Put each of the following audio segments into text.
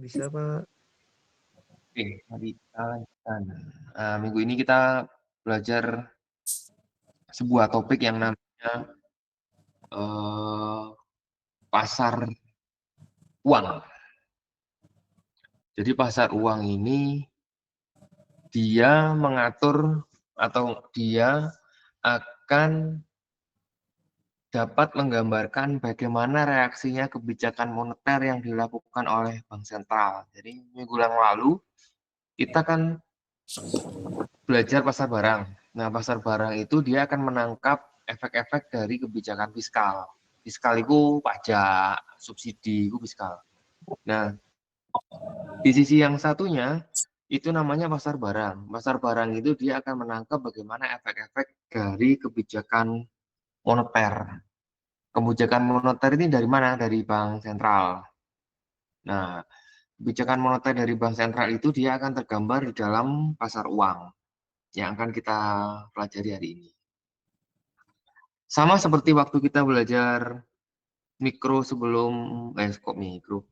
Bisa, Pak. Oke, mari kita lanjutkan. Minggu ini kita belajar sebuah topik yang namanya eh, pasar uang. Jadi pasar uang ini dia mengatur atau dia akan dapat menggambarkan bagaimana reaksinya kebijakan moneter yang dilakukan oleh bank sentral. Jadi minggu yang lalu kita kan belajar pasar barang. Nah, pasar barang itu dia akan menangkap efek-efek dari kebijakan fiskal. Fiskal itu pajak, subsidi itu fiskal. Nah, di sisi yang satunya itu namanya pasar barang. Pasar barang itu dia akan menangkap bagaimana efek-efek dari kebijakan moneter. Kebijakan moneter ini dari mana? Dari bank sentral. Nah, kebijakan moneter dari bank sentral itu dia akan tergambar di dalam pasar uang yang akan kita pelajari hari ini. Sama seperti waktu kita belajar mikro sebelum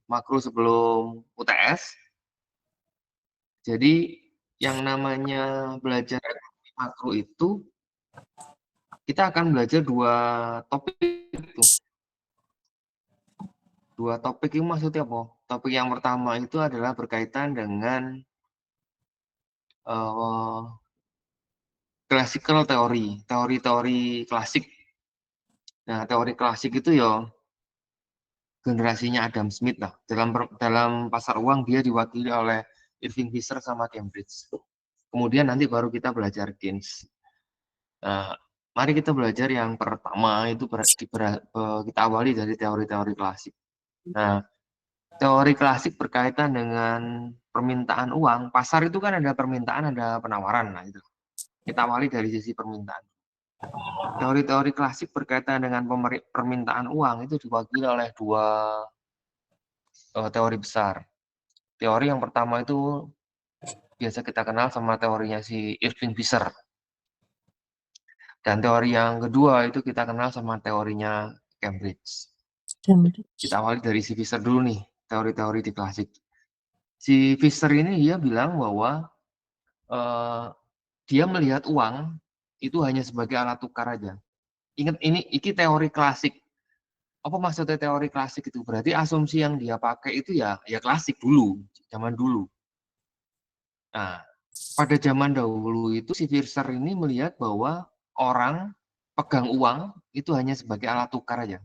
makro sebelum UTS. Jadi yang namanya belajar ekonomi makro itu kita akan belajar dua topik itu. Dua topik itu maksudnya apa? Topik yang pertama itu adalah berkaitan dengan classical teori, teori-teori klasik. Nah, teori klasik itu ya generasinya Adam Smith lah. Dalam pasar uang dia diwakili oleh Irving Fisher sama Cambridge. Kemudian nanti baru kita belajar Keynes. Nah, mari kita belajar yang pertama itu kita awali dari teori-teori klasik. Nah, teori klasik berkaitan dengan permintaan uang. Pasar itu kan ada permintaan, ada penawaran. Nah, itu. Kita awali dari sisi permintaan. Teori-teori klasik berkaitan dengan permintaan uang itu diwakili oleh dua teori besar. Teori yang pertama itu biasa kita kenal sama teorinya si Irving Fisher. Dan teori yang kedua itu kita kenal sama teorinya Cambridge. Kita awali dari si Fisher dulu nih, teori-teori di klasik. Si Fisher ini dia bilang bahwa dia melihat uang itu hanya sebagai alat tukar aja. Ingat ini teori klasik. Apa maksudnya teori klasik itu? Berarti asumsi yang dia pakai itu ya klasik dulu, zaman dulu. Nah, pada zaman dahulu itu si Fisher ini melihat bahwa orang pegang uang itu hanya sebagai alat tukar aja.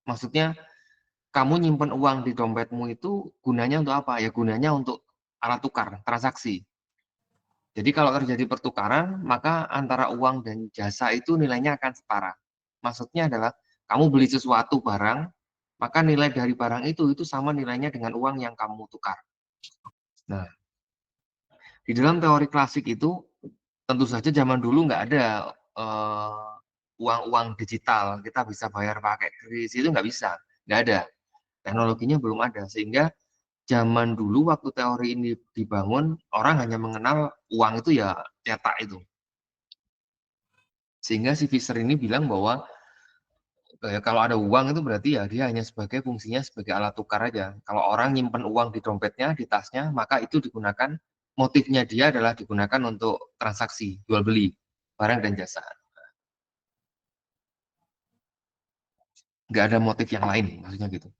Maksudnya kamu nyimpen uang di dompetmu itu gunanya untuk apa? Ya gunanya untuk alat tukar, transaksi. Jadi kalau terjadi pertukaran, maka antara uang dan jasa itu nilainya akan setara. Maksudnya adalah kamu beli sesuatu barang, maka nilai dari barang itu sama nilainya dengan uang yang kamu tukar. Nah, di dalam teori klasik itu tentu saja zaman dulu nggak ada uang-uang digital, kita bisa bayar pakai kris itu nggak bisa, nggak ada. Teknologinya belum ada, sehingga zaman dulu waktu teori ini dibangun, orang hanya mengenal uang itu ya cetak itu. Sehingga si Fisher ini bilang bahwa kalau ada uang itu berarti ya dia hanya sebagai fungsinya sebagai alat tukar aja. Kalau orang nyimpen uang di dompetnya, di tasnya, maka itu digunakan, motifnya dia adalah digunakan untuk transaksi, jual beli, barang dan jasa. Nggak ada motif yang lain, maksudnya gitu.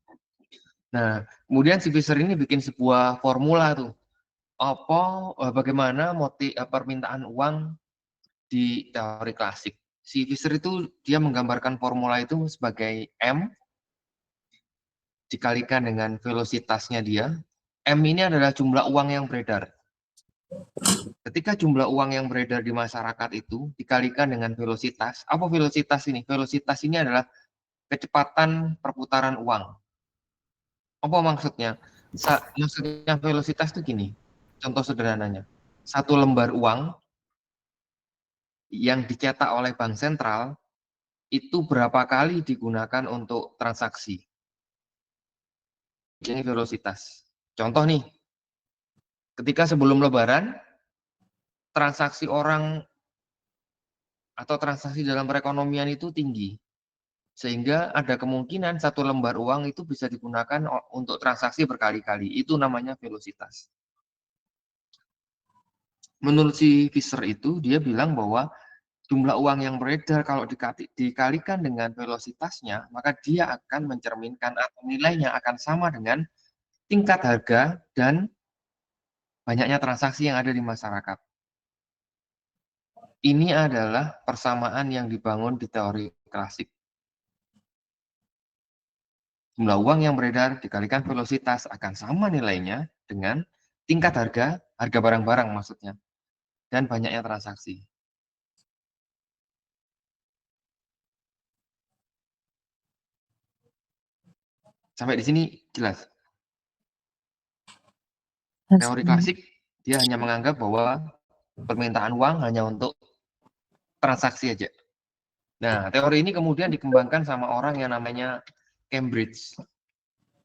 Nah, kemudian si Fisher ini bikin sebuah formula tuh. Bagaimana motif permintaan uang di teori klasik. Si Fisher itu dia menggambarkan formula itu sebagai M dikalikan dengan velositasnya dia. M ini adalah jumlah uang yang beredar. Ketika jumlah uang yang beredar di masyarakat itu dikalikan dengan velositas, apa velositas ini? Velositas ini adalah kecepatan perputaran uang. Apa maksudnya? Maksudnya velositas itu gini, contoh sederhananya. Satu lembar uang yang dicetak oleh bank sentral itu berapa kali digunakan untuk transaksi. Ini velositas. Contoh nih, ketika sebelum lebaran, transaksi orang atau transaksi dalam perekonomian itu tinggi. Sehingga ada kemungkinan satu lembar uang itu bisa digunakan untuk transaksi berkali-kali. Itu namanya velositas. Menurut si Fisher itu, dia bilang bahwa jumlah uang yang beredar kalau dikalikan dengan velositasnya, maka dia akan mencerminkan atau nilainya akan sama dengan tingkat harga dan banyaknya transaksi yang ada di masyarakat. Ini adalah persamaan yang dibangun di teori klasik. Jumlah uang yang beredar dikalikan velositas akan sama nilainya dengan tingkat harga barang-barang maksudnya, dan banyaknya transaksi. Sampai di sini jelas. Teori klasik, dia hanya menganggap bahwa permintaan uang hanya untuk transaksi aja. Nah, teori ini kemudian dikembangkan sama orang yang namanya Cambridge.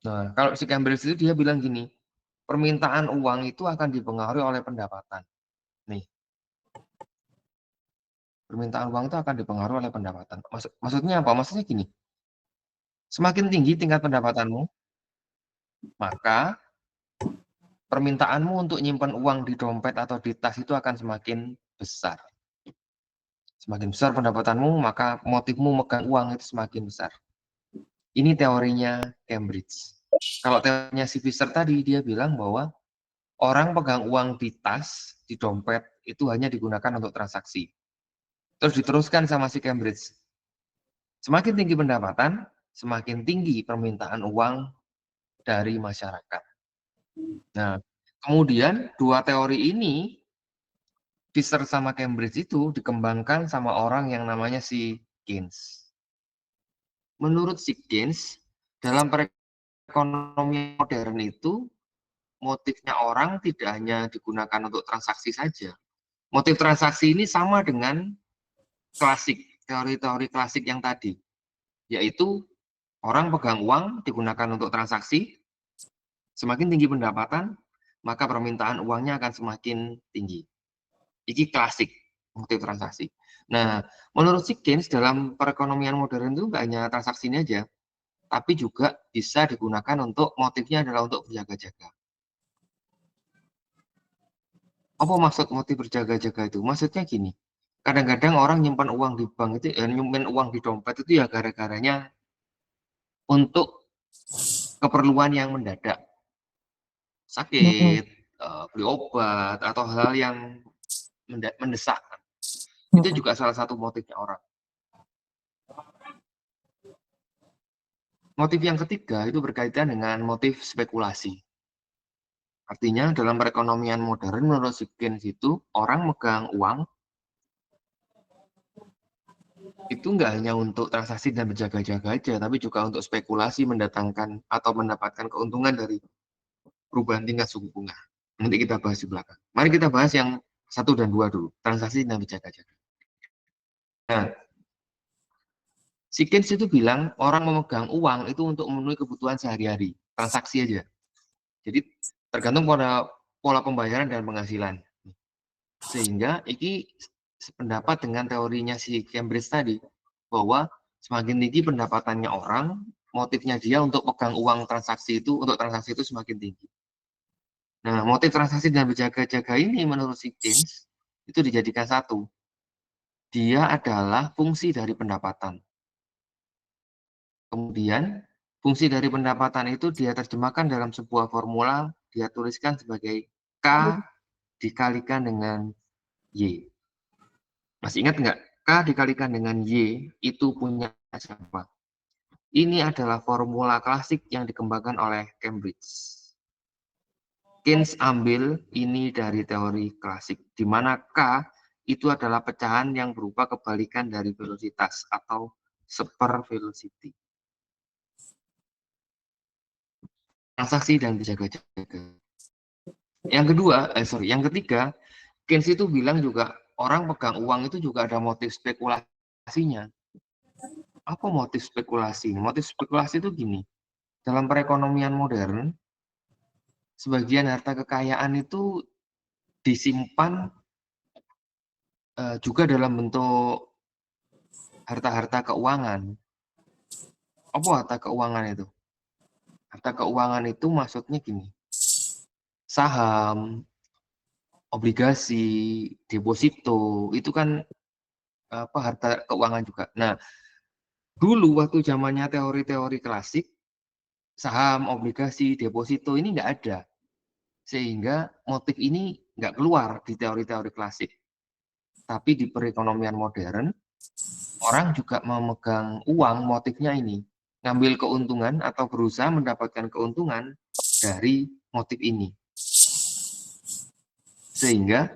Nah, kalau si Cambridge itu dia bilang gini, permintaan uang itu akan dipengaruhi oleh pendapatan. Nih, permintaan uang itu akan dipengaruhi oleh pendapatan. Maksudnya apa? Maksudnya gini, semakin tinggi tingkat pendapatanmu, maka permintaanmu untuk nyimpan uang di dompet atau di tas itu akan semakin besar. Semakin besar pendapatanmu, maka motifmu megang uang itu semakin besar. Ini teorinya Cambridge. Kalau teorinya si Fisher tadi, dia bilang bahwa orang pegang uang di tas, di dompet, itu hanya digunakan untuk transaksi. Terus diteruskan sama si Cambridge. Semakin tinggi pendapatan, semakin tinggi permintaan uang dari masyarakat. Nah, kemudian dua teori ini, Fisher sama Cambridge itu dikembangkan sama orang yang namanya si Keynes. Menurut si Keynes, dalam perekonomian modern itu, motifnya orang tidak hanya digunakan untuk transaksi saja. Motif transaksi ini sama dengan klasik, teori-teori klasik yang tadi, yaitu orang pegang uang digunakan untuk transaksi, semakin tinggi pendapatan, maka permintaan uangnya akan semakin tinggi. Ini klasik, motif transaksi. Nah, menurut si Keynes, dalam perekonomian modern itu nggak hanya transaksi ini aja, tapi juga bisa digunakan untuk motifnya adalah untuk berjaga-jaga. Apa maksud motif berjaga-jaga itu? Maksudnya gini, kadang-kadang orang nyimpan uang di bank itu, nyimpan uang di dompet itu ya gara-garanya untuk keperluan yang mendadak, sakit, beli obat, atau hal yang mendesak. Itu juga salah satu motifnya orang. Motif yang ketiga itu berkaitan dengan motif spekulasi. Artinya dalam perekonomian modern menurut Keynes itu orang megang uang itu nggak hanya untuk transaksi dan berjaga-jaga aja, tapi juga untuk spekulasi mendatangkan atau mendapatkan keuntungan dari perubahan tingkat suku bunga. Nanti kita bahas di belakang. Mari kita bahas yang 1 dan 2 dulu, transaksi dan berjaga-jaga. Nah, si Keynes itu bilang orang memegang uang itu untuk memenuhi kebutuhan sehari-hari, transaksi aja. Jadi tergantung pada pola pembayaran dan penghasilan. Sehingga ini sependapat dengan teorinya si Cambridge tadi, bahwa semakin tinggi pendapatannya orang, motifnya dia untuk pegang uang transaksi itu, untuk transaksi itu semakin tinggi. Nah, motif transaksi dan berjaga-jaga ini menurut si Keynes itu dijadikan satu. Dia adalah fungsi dari pendapatan. Kemudian, fungsi dari pendapatan itu dia terjemahkan dalam sebuah formula, dia tuliskan sebagai K dikalikan dengan Y. Masih ingat nggak? K dikalikan dengan Y itu punya siapa? Ini adalah formula klasik yang dikembangkan oleh Cambridge. Keynes ambil ini dari teori klasik, di mana K itu adalah pecahan yang berupa kebalikan dari velocitas atau seper velocity. Transaksi dan berjaga-jaga. Yang ketiga, Keynes itu bilang juga orang pegang uang itu juga ada motif spekulasinya. Apa motif spekulasi? Motif spekulasi itu gini, dalam perekonomian modern, sebagian harta kekayaan itu disimpan juga dalam bentuk harta-harta keuangan. Apa harta keuangan itu? Harta keuangan itu maksudnya gini, saham, obligasi, deposito, itu kan apa harta keuangan juga. Nah, dulu waktu zamannya teori-teori klasik, saham, obligasi, deposito ini nggak ada. Sehingga motif ini nggak keluar di teori-teori klasik. Tapi di perekonomian modern, orang juga memegang uang, motifnya ini. Ngambil keuntungan atau berusaha mendapatkan keuntungan dari motif ini. Sehingga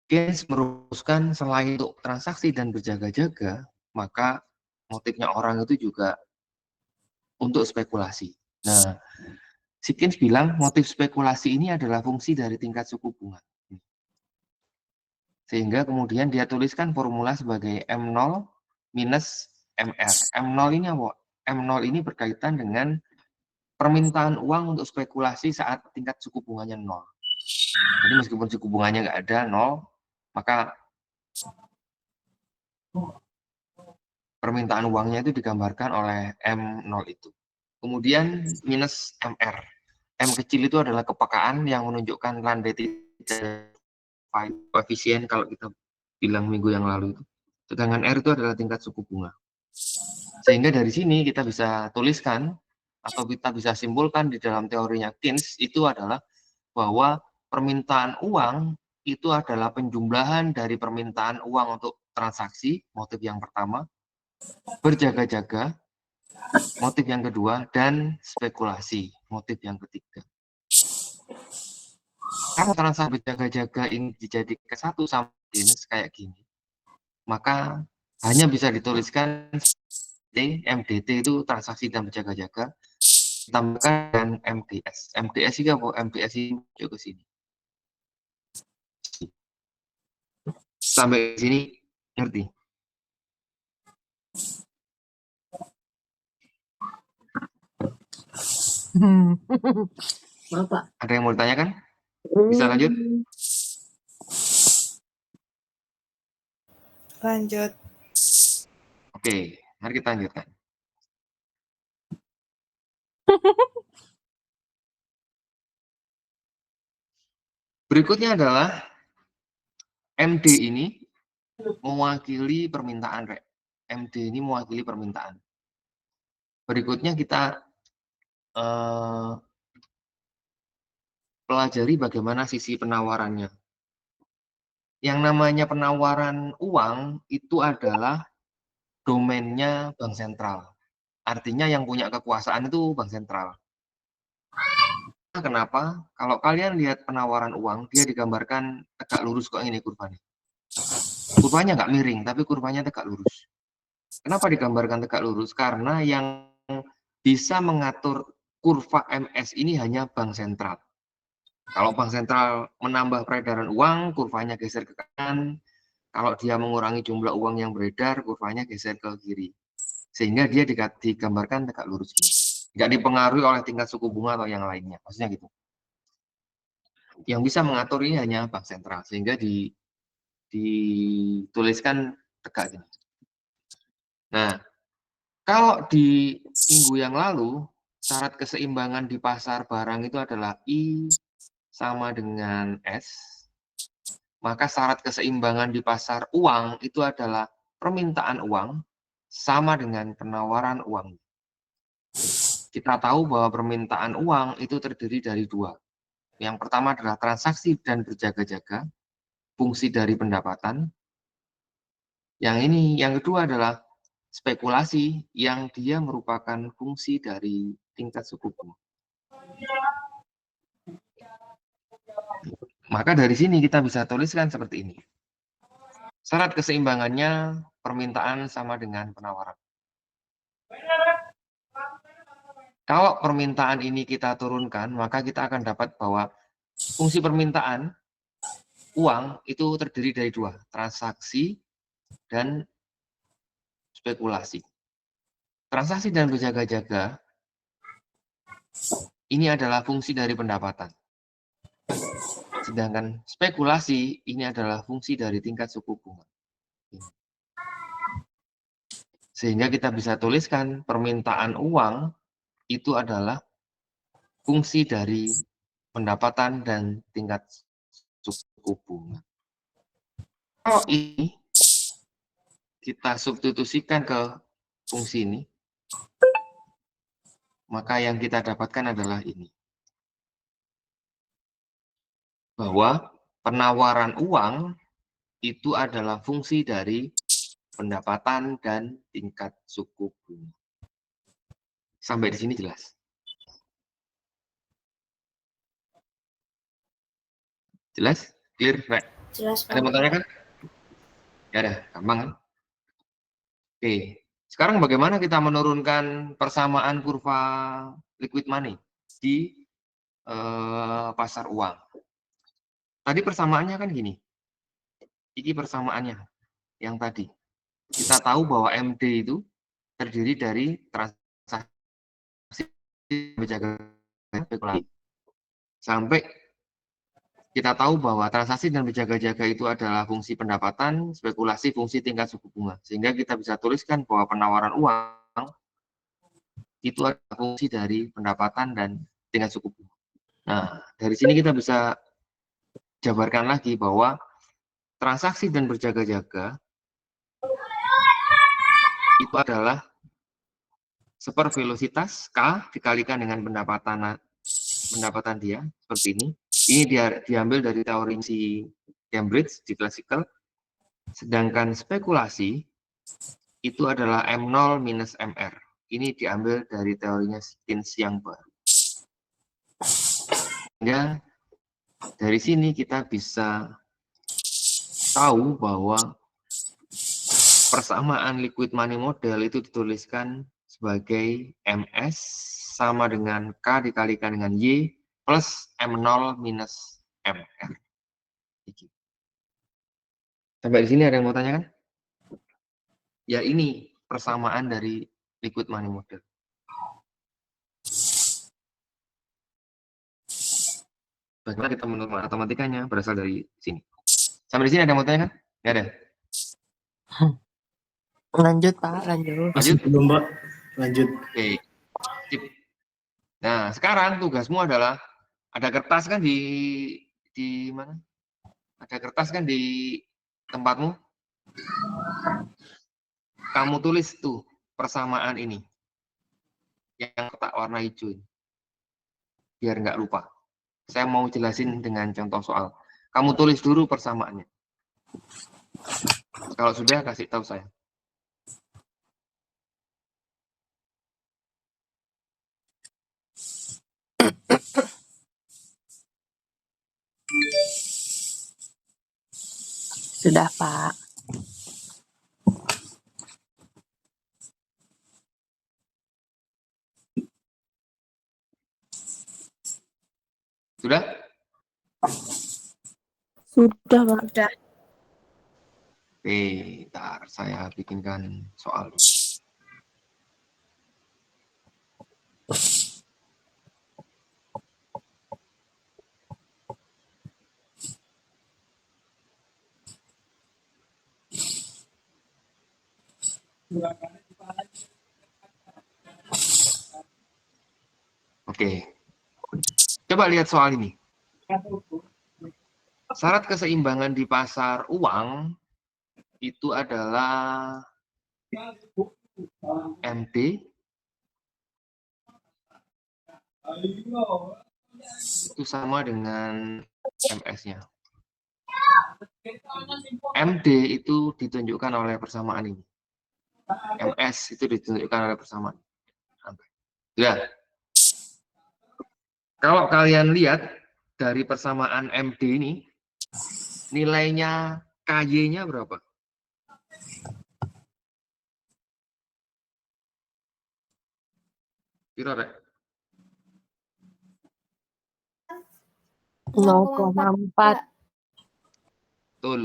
Keynes merumuskan selain untuk transaksi dan berjaga-jaga, maka motifnya orang itu juga untuk spekulasi. Nah, si Keynes bilang motif spekulasi ini adalah fungsi dari tingkat suku bunga. Sehingga kemudian dia tuliskan formula sebagai M0 minus MR. M0 ini apa? M0 ini berkaitan dengan permintaan uang untuk spekulasi saat tingkat suku bunganya 0. Jadi meskipun suku bunganya nggak ada 0, maka permintaan uangnya itu digambarkan oleh M0 itu. Kemudian minus MR. M kecil itu adalah kepekaan yang menunjukkan landai tidak koefisien kalau kita bilang minggu yang lalu itu. Sedangkan R itu adalah tingkat suku bunga. Sehingga dari sini kita bisa tuliskan atau kita bisa simpulkan di dalam teorinya Keynes itu adalah bahwa permintaan uang itu adalah penjumlahan dari permintaan uang untuk transaksi, motif yang pertama, berjaga-jaga, motif yang kedua, dan spekulasi, motif yang ketiga. Kalau transaksi berjaga-jaga ini dijadikan satu sama Keynes kayak gini, maka hanya bisa dituliskan MDT itu transaksi dan berjaga-jaga, ditambahkan dengan MDS. MDS itu apa? MDS ini ke sini. Sampai sini ngerti? Bapak. Ada yang mau ditanyakan? Bisa lanjut? Lanjut. Oke, mari kita lanjutkan. Berikutnya adalah MD ini mewakili permintaan, Rek. MD ini mewakili permintaan. Berikutnya kita pelajari bagaimana sisi penawarannya. Yang namanya penawaran uang itu adalah domainnya bank sentral. Artinya yang punya kekuasaan itu bank sentral. Kenapa? Kalau kalian lihat penawaran uang, dia digambarkan tegak lurus kok ini kurvanya. Kurvanya nggak miring, tapi kurvanya tegak lurus. Kenapa digambarkan tegak lurus? Karena yang bisa mengatur kurva MS ini hanya bank sentral. Kalau bank sentral menambah peredaran uang, kurvanya geser ke kanan. Kalau dia mengurangi jumlah uang yang beredar, kurvanya geser ke kiri. Sehingga dia digambarkan tegak lurus ini. Nggak dipengaruhi oleh tingkat suku bunga atau yang lainnya. Maksudnya gitu. Yang bisa mengatur ini hanya bank sentral. Sehingga dituliskan tegak gini. Nah, kalau di minggu yang lalu, syarat keseimbangan di pasar barang itu adalah I sama dengan S, maka syarat keseimbangan di pasar uang itu adalah permintaan uang sama dengan penawaran uang. Kita tahu bahwa permintaan uang itu terdiri dari dua. Yang pertama adalah transaksi dan berjaga-jaga, fungsi dari pendapatan. Yang kedua adalah spekulasi yang dia merupakan fungsi dari tingkat suku bunga. Maka dari sini kita bisa tuliskan seperti ini. Syarat keseimbangannya permintaan sama dengan penawaran. Kalau permintaan ini kita turunkan, maka kita akan dapat bahwa fungsi permintaan uang itu terdiri dari dua, transaksi dan spekulasi. Transaksi dan berjaga-jaga ini adalah fungsi dari pendapatan. Sedangkan spekulasi ini adalah fungsi dari tingkat suku bunga. Sehingga kita bisa tuliskan permintaan uang itu adalah fungsi dari pendapatan dan tingkat suku bunga. Kalau ini kita substitusikan ke fungsi ini, maka yang kita dapatkan adalah ini. Bahwa penawaran uang itu adalah fungsi dari pendapatan dan tingkat suku bunga. Sampai di sini jelas? Jelas? Clear? Right? Jelas, Ada Pak. mau tanya kan? Ya ada, gampang kan? Oke, sekarang bagaimana kita menurunkan persamaan kurva liquid money di pasar uang? Tadi persamaannya kan gini. Ini persamaannya yang tadi. Kita tahu bahwa MD itu terdiri dari transaksi berjaga spekulasi. Sampai kita tahu bahwa transaksi dan berjaga-jaga itu adalah fungsi pendapatan, spekulasi fungsi tingkat suku bunga. Sehingga kita bisa tuliskan bahwa penawaran uang itu adalah fungsi dari pendapatan dan tingkat suku bunga. Nah, dari sini kita bisa jabarkan lagi bahwa transaksi dan berjaga-jaga itu adalah sepervelositas K dikalikan dengan pendapatan dia seperti ini. Ini dia diambil dari teori si Cambridge di classical. Sedangkan spekulasi itu adalah M0 minus MR. Ini diambil dari teorinya Keynes yang baru. Sehingga dari sini kita bisa tahu bahwa persamaan liquid money model itu dituliskan sebagai MS sama dengan K dikalikan dengan Y plus M0 minus MR. Sampai di sini ada yang mau tanya kan? Ya ini persamaan dari liquid money model. Bagaimana kita menurut matematikanya berasal dari sini. Sampai di sini ada yang mau tanya kan? Nggak ada? Lanjut, Pak, lanjut. Masih belum, Pak. Lanjut. Oke. Sip. Nah, sekarang tugasmu adalah ada kertas kan di mana? Ada kertas kan di tempatmu? Kamu tulis tuh persamaan ini. Yang kotak warna hijau. Biar nggak lupa. Saya mau jelasin dengan contoh soal. Kamu tulis dulu persamaannya. Kalau sudah, kasih tahu saya. Sudah, Pak. Sudah? Sudah, Pak. Udah. Oke, ntar saya bikinkan soal. Oke. Coba lihat soal ini. Syarat keseimbangan di pasar uang itu adalah MD itu sama dengan MS-nya. MD itu ditunjukkan oleh persamaan ini. MS itu ditunjukkan oleh persamaan. Ya. Kalau kalian lihat dari persamaan MD ini, nilainya KY-nya berapa? Kira Rek? 0,4. Betul.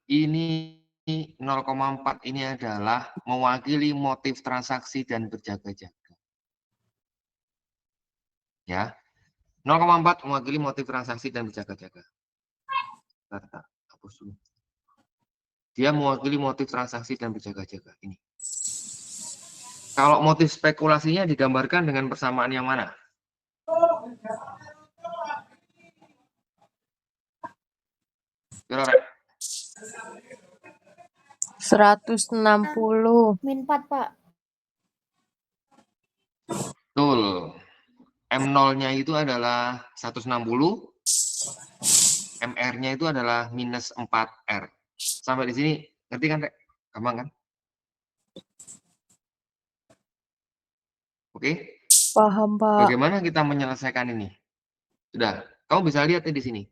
Ini 0,4 ini adalah mewakili motif transaksi dan berjaga-jaga. Ya. 0,4 mewakili motif transaksi dan berjaga-jaga. Hapus dulu. Dia mewakili motif transaksi dan berjaga-jaga. Ini. Kalau motif spekulasinya digambarkan dengan persamaan yang mana? Kira Rek? 160. Min 4, Pak. Betul. M0-nya itu adalah 160, MR-nya itu adalah minus 4R. Sampai di sini, ngerti kan, Rek? Gampang kan? Oke? Paham, Pak. Bagaimana kita menyelesaikan ini? Sudah, kamu bisa lihat di sini.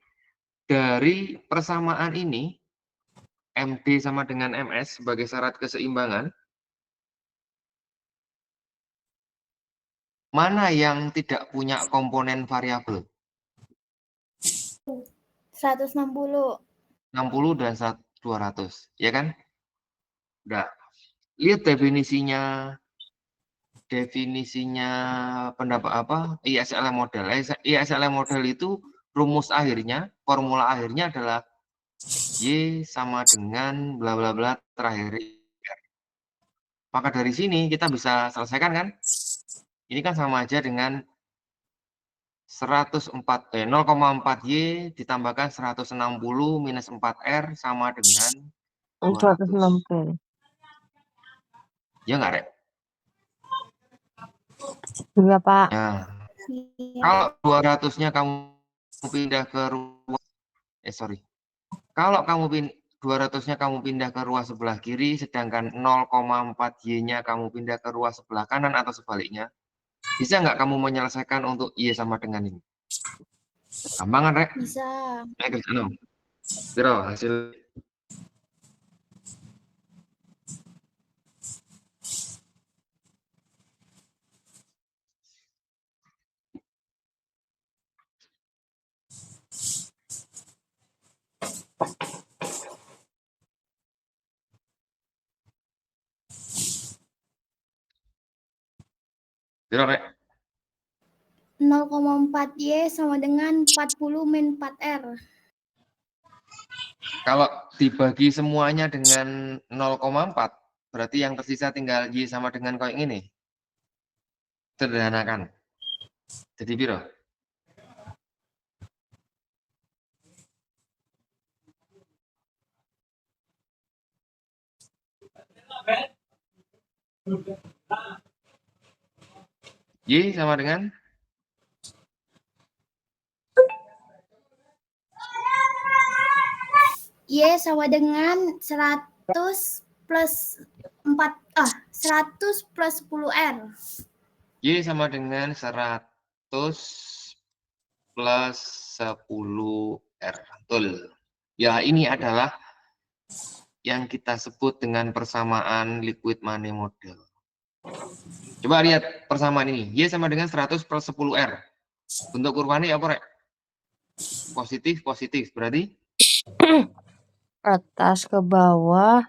Dari persamaan ini, MD sama dengan MS sebagai syarat keseimbangan, mana yang tidak punya komponen variabel? 160. 60 dan 200, ya kan? Udah. Lihat definisinya pendapat apa? ISLM model. ISLM model itu rumus akhirnya, formula akhirnya adalah Y sama dengan bla bla bla terakhir. Maka dari sini kita bisa selesaikan kan? Ini kan sama aja dengan 0,4Y ditambahkan 160 minus 4R sama dengan 200. 160. Ya nggak, Rek? Iya, Pak. Nah, Iya. kalau 200-nya kamu pindah ke ruas, Kalau 200-nya kamu pindah ke ruas sebelah kiri, sedangkan 0,4Y-nya kamu pindah ke ruas sebelah kanan atau sebaliknya, bisa nggak kamu menyelesaikan untuk Y sama dengan ini? Gampang kan, Rek? Bisa. Ayo kerja 6. Biro, hasil. Biro, Rek. 0,4Y sama dengan 40 min 4R. Kalau dibagi semuanya dengan 0,4, berarti yang tersisa tinggal Y sama dengan kayak ini. Sederhanakan. Jadi biro. Y sama dengan Y sama dengan 100 plus 100 plus 10R. Y sama dengan 100 plus 10R. Betul. Ya, ini adalah yang kita sebut dengan persamaan liquid money model. Coba lihat persamaan ini. Y sama dengan 100 plus 10R. Bentuk kurvanya apa, Rek? Positif, positif. Berarti? Atas ke bawah.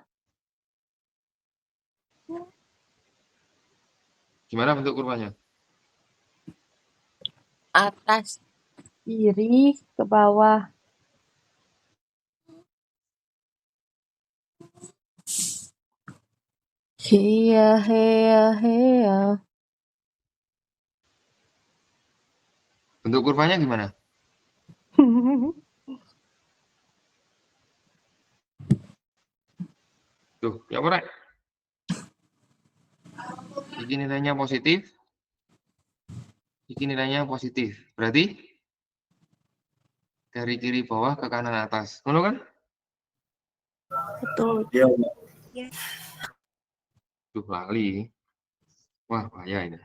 Gimana bentuk kurvanya? Atas kiri ke bawah. Hiya, hiya, hiya. Bentuk kurvanya gimana? Tuh, ya apa, Rek? Ini nilainya positif. Ini nilainya positif. Berarti dari kiri bawah ke kanan atas. Betul kan? Betul. Iya, Pak. Duh, lali. Wah, bahaya ini.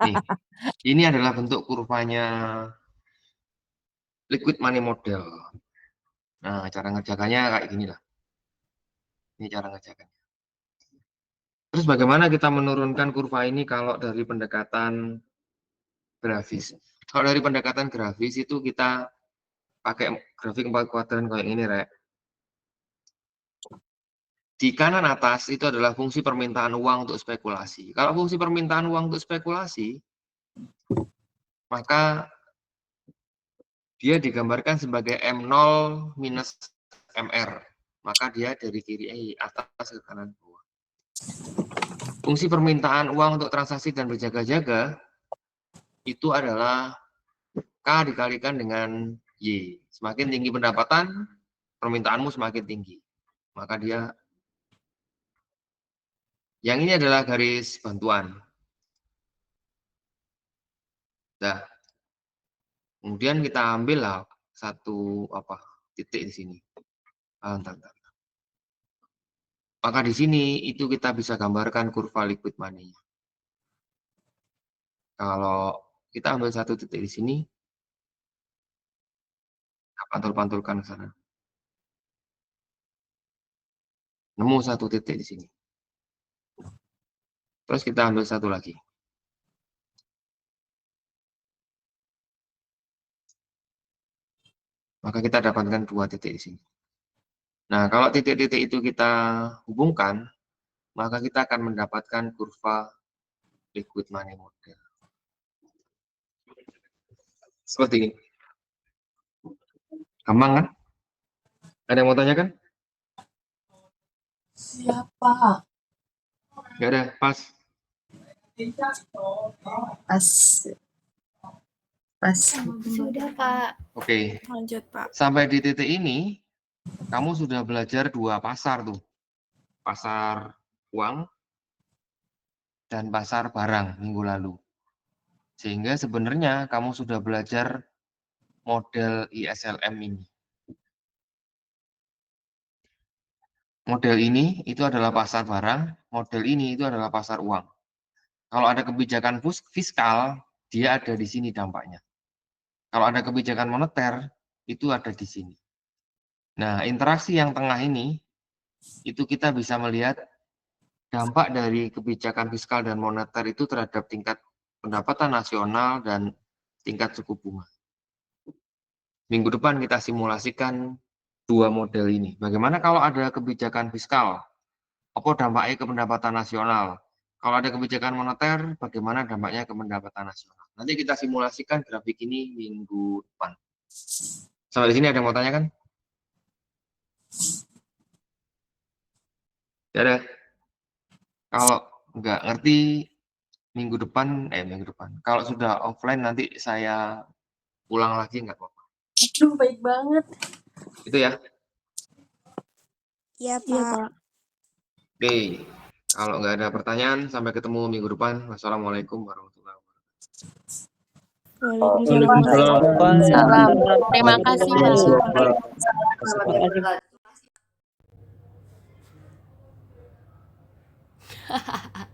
Nih, ini adalah bentuk kurvanya liquid money model. Nah, cara ngerjakannya kayak gini lah. Ini cara ngerjakannya. Terus bagaimana kita menurunkan kurva ini kalau dari pendekatan grafis? Kalau dari pendekatan grafis itu kita pakai grafik 4 kuadran kayak ini, Rek. Di kanan atas itu adalah fungsi permintaan uang untuk spekulasi. Kalau fungsi permintaan uang untuk spekulasi, maka dia digambarkan sebagai M0 minus MR. Maka dia dari kiri atas ke kanan bawah. Fungsi permintaan uang untuk transaksi dan berjaga-jaga itu adalah K dikalikan dengan Y. Semakin tinggi pendapatan, permintaanmu semakin tinggi. Maka dia, yang ini adalah garis bantuan. Nah, kemudian kita ambillah satu titik di sini. Maka di sini itu kita bisa gambarkan kurva liquid money. Kalau kita ambil satu titik di sini, kita pantul-pantulkan ke sana. Nemu satu titik di sini. Terus kita ambil satu lagi. Maka kita dapatkan dua titik di sini. Nah, kalau titik-titik itu kita hubungkan, maka kita akan mendapatkan kurva liquid money model. Seperti ini. Gampang kan? Ada yang mau tanyakan? Siapa? Nggak ada, pas. Pas. Sudah, Pak. Oke. Lanjut, Pak. Sampai di titik ini, kamu sudah belajar dua pasar tuh. Pasar uang dan pasar barang minggu lalu. Sehingga sebenarnya kamu sudah belajar model ISLM ini. Model ini itu adalah pasar barang, model ini itu adalah pasar uang. Kalau ada kebijakan fiskal, dia ada di sini dampaknya. Kalau ada kebijakan moneter, itu ada di sini. Nah, interaksi yang tengah ini, itu kita bisa melihat dampak dari kebijakan fiskal dan moneter itu terhadap tingkat pendapatan nasional dan tingkat suku bunga. Minggu depan kita simulasikan dua model ini. Bagaimana kalau ada kebijakan fiskal? Apa dampaknya ke pendapatan nasional? Kalau ada kebijakan moneter, bagaimana dampaknya ke pendapatan nasional? Nanti kita simulasikan grafik ini minggu depan. Sampai di sini ada yang mau tanyakan? Ya ada. Kalau nggak ngerti minggu depan. Kalau sudah offline nanti saya ulang lagi nggak apa-apa. Aduh, baik banget. Itu ya. Iya, Iya, Pak. Pak. Oke. Kalau nggak ada pertanyaan, sampai ketemu minggu depan. Wassalamualaikum warahmatullahi wabarakatuh. Waalaikumsalam. Salam. Terima kasih, Pak.